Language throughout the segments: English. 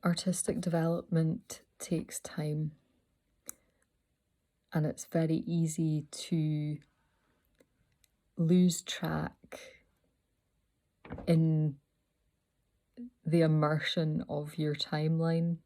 Artistic development takes time, and it's very easy to lose track in the immersion of your timeline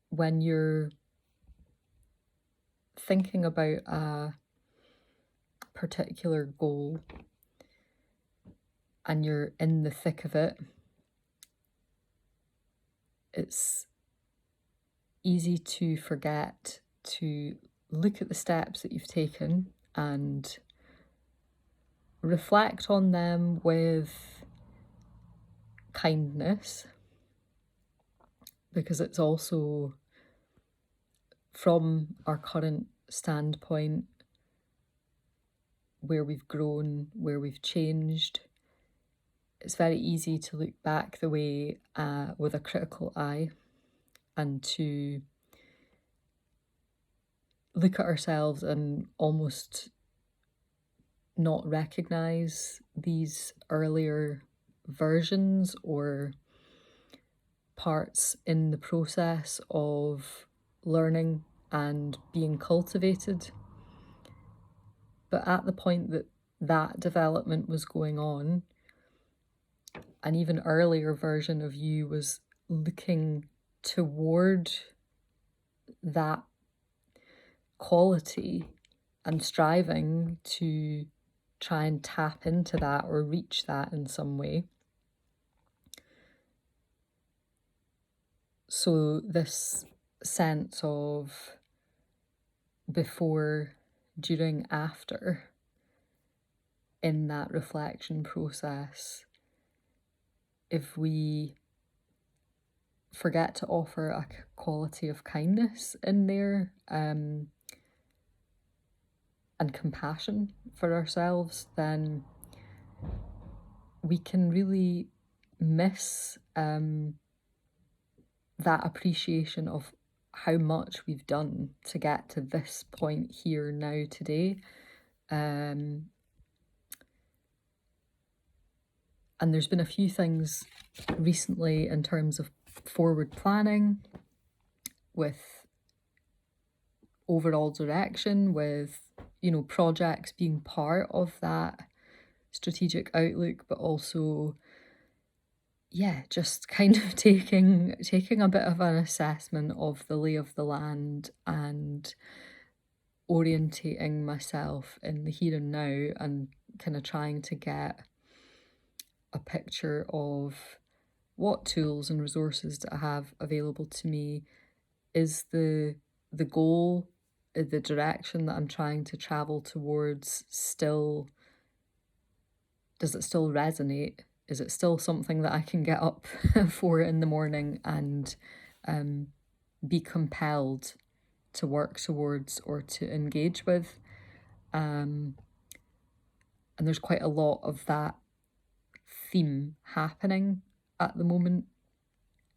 when you're thinking about a particular goal and you're in the thick of it. It's easy to forget to look at the steps that you've taken and reflect on them with kindness, because it's also, from our current standpoint, where we've grown, where we've changed, it's very easy to look back the way with a critical eye and to look at ourselves and almost not recognize these earlier versions or parts in the process of learning and being cultivated. But at the point that that development was going on, an even earlier version of you was looking toward that quality and striving to try and tap into that or reach that in some way. So this sense of before, during, after in that reflection process, if we forget to offer a quality of kindness in there and compassion for ourselves, then we can really miss that appreciation of how much we've done to get to this point here now today. And there's been a few things recently in terms of forward planning, with overall direction, with, projects being part of that strategic outlook, but also, just kind of taking a bit of an assessment of the lay of the land and orientating myself in the here and now and kind of trying to get a picture of what tools and resources that I have available to me. Is the goal, the direction that I'm trying to travel towards still, does it still resonate? Is it still something that I can get up for in the morning and be compelled to work towards or to engage with? And there's quite a lot of that theme happening at the moment,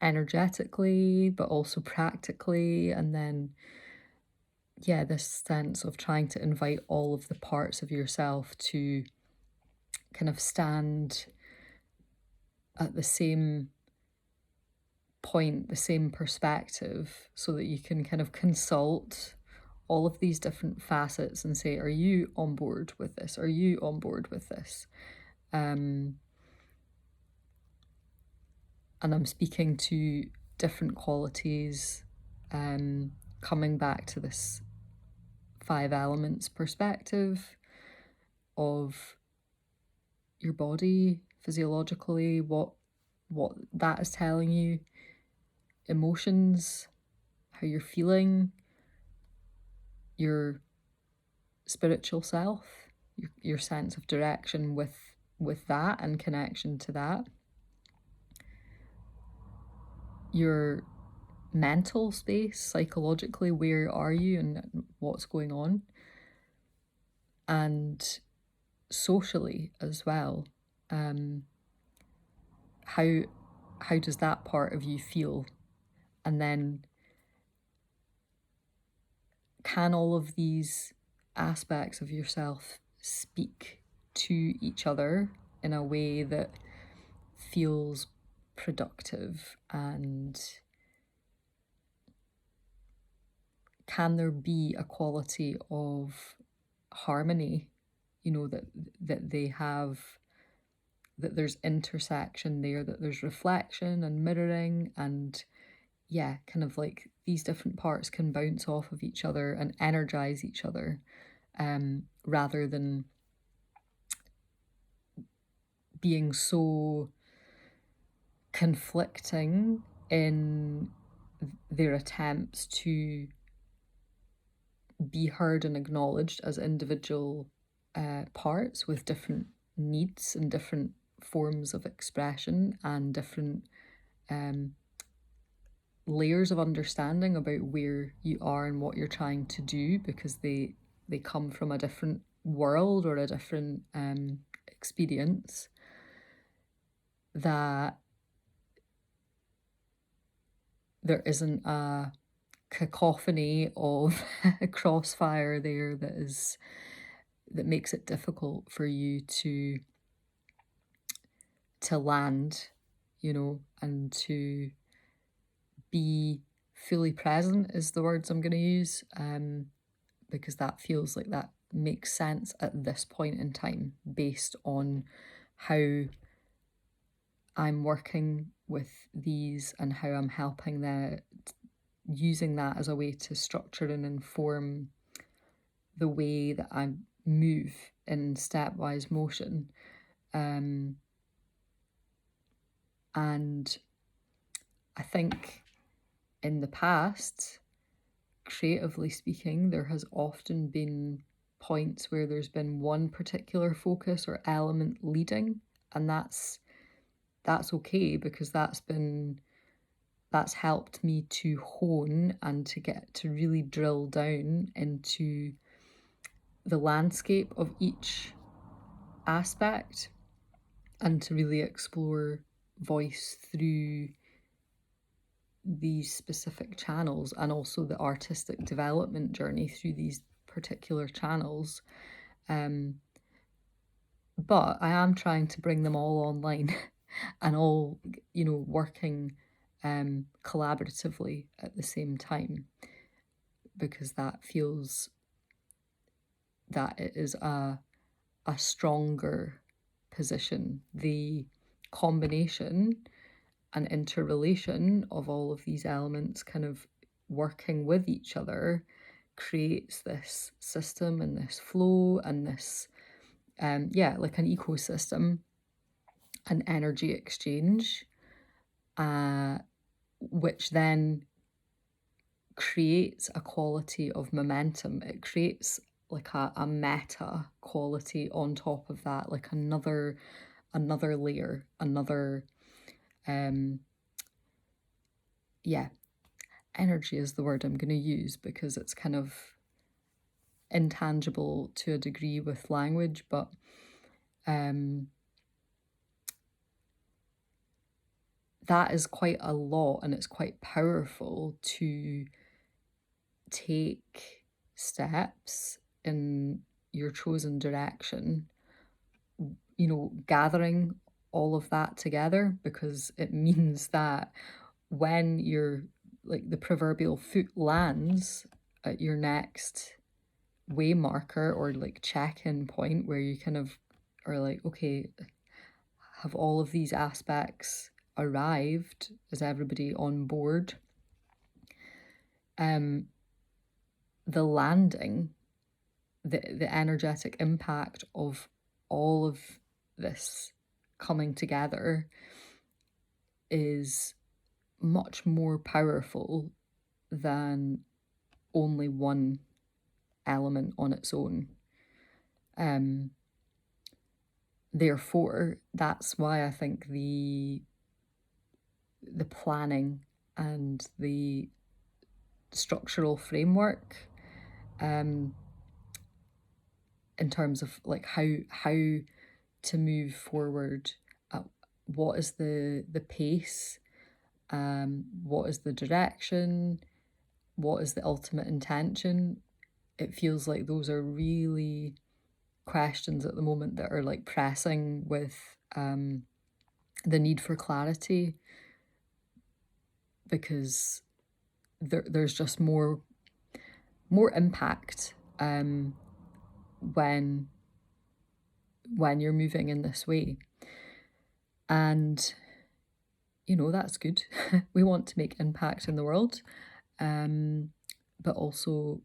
energetically, but also practically. And then, this sense of trying to invite all of the parts of yourself to kind of stand at the same point, the same perspective, so that you can kind of consult all of these different facets and say, are you on board with this? Are you on board with this? And I'm speaking to different qualities, coming back to this 5 elements perspective of your body physiologically, what that is telling you, emotions, how you're feeling, your spiritual self, your sense of direction with that and connection to that, your mental space, psychologically, where are you and what's going on, and socially as well. How does that part of you feel? And then can all of these aspects of yourself speak to each other in a way that feels productive, and can there be a quality of harmony, that they have, that there's intersection there, that there's reflection and mirroring, and yeah, kind of like these different parts can bounce off of each other and energize each other, rather than being so conflicting in their attempts to be heard and acknowledged as individual parts with different needs and different forms of expression and different layers of understanding about where you are and what you're trying to do, because they come from a different world or a different experience, that there isn't a cacophony of a crossfire there that makes it difficult for you to land, and to be fully present is the words I'm going to use, because that feels like that makes sense at this point in time based on how I'm working with these and how I'm helping using that as a way to structure and inform the way that I move in stepwise motion. And I think in the past, creatively speaking, there has often been points where there's been one particular focus or element leading, and that's okay, because that's helped me to hone and to get to really drill down into the landscape of each aspect and to really explore voice through these specific channels, and also the artistic development journey through these particular channels. But I am trying to bring them all online and all, working collaboratively at the same time, because that feels that it is a stronger position. The combination and interrelation of all of these elements kind of working with each other creates this system and this flow and this, like an ecosystem, an energy exchange, which then creates a quality of momentum. It creates like a meta quality on top of that, like another layer, another energy is the word I'm going to use, because it's kind of intangible to a degree with language, but that is quite a lot, and it's quite powerful to take steps in your chosen direction, gathering all of that together, because it means that when you're like the proverbial foot lands at your next way marker or like check-in point, where you kind of are like, okay, have all of these aspects arrived? Is everybody on board? The landing, the energetic impact of all of this coming together is much more powerful than only one element on its own. Therefore, that's why I think the planning and the structural framework, in terms of like how to move forward, what is the pace, what is the direction, what is the ultimate intention. It feels like those are really questions at the moment that are like pressing with the need for clarity, because there's just more impact when you're moving in this way. And that's good. We want to make impact in the world, but also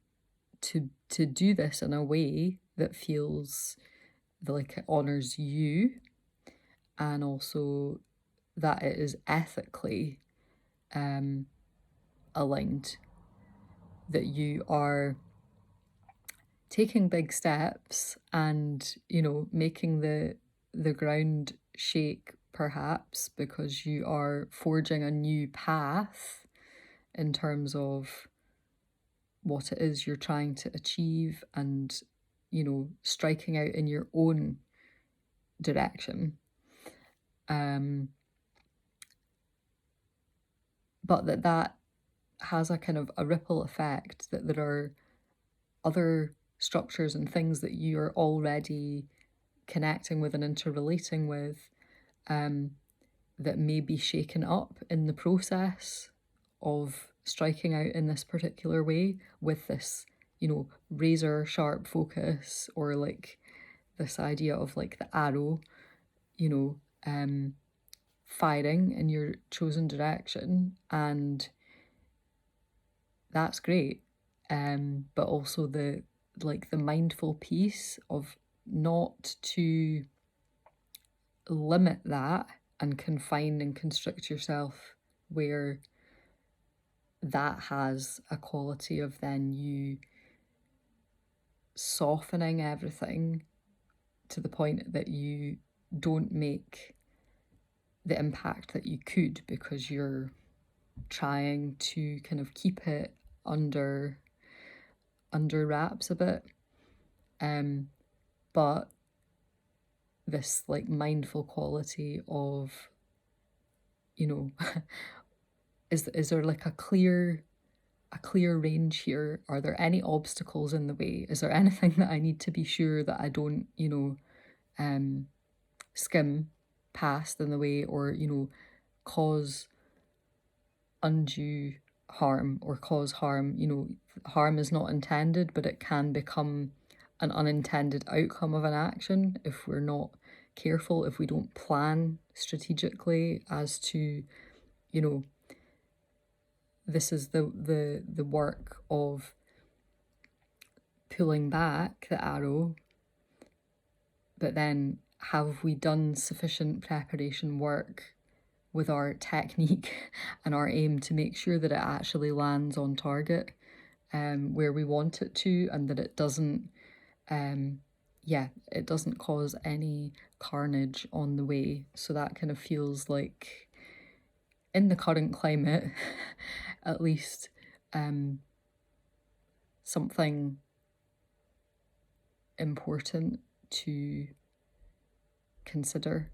to do this in a way that feels like it honors you, and also that it is ethically aligned, that you are taking big steps and making the ground shake, perhaps because you are forging a new path in terms of what it is you're trying to achieve, and striking out in your own direction. But that has a kind of a ripple effect, that there are other structures and things that you're already connecting with and interrelating with, that may be shaken up in the process of striking out in this particular way, with this razor sharp focus, or like this idea of like the arrow firing in your chosen direction. And that's great, but also the mindful piece of not to limit that and confine and constrict yourself, where that has a quality of then you softening everything to the point that you don't make the impact that you could, because you're trying to kind of keep it under wraps a bit. But this like mindful quality of is there like a clear range here? Are there any obstacles in the way? Is there anything that I need to be sure that I don't skim past in the way, or cause undue harm, or cause harm? Harm is not intended, but it can become an unintended outcome of an action if we're not careful, if we don't plan strategically as to this is the work of pulling back the arrow, but then have we done sufficient preparation work with our technique and our aim to make sure that it actually lands on target, where we want it to, and that it doesn't it doesn't cause any carnage on the way. So that kind of feels like, in the current climate at least, something important to consider.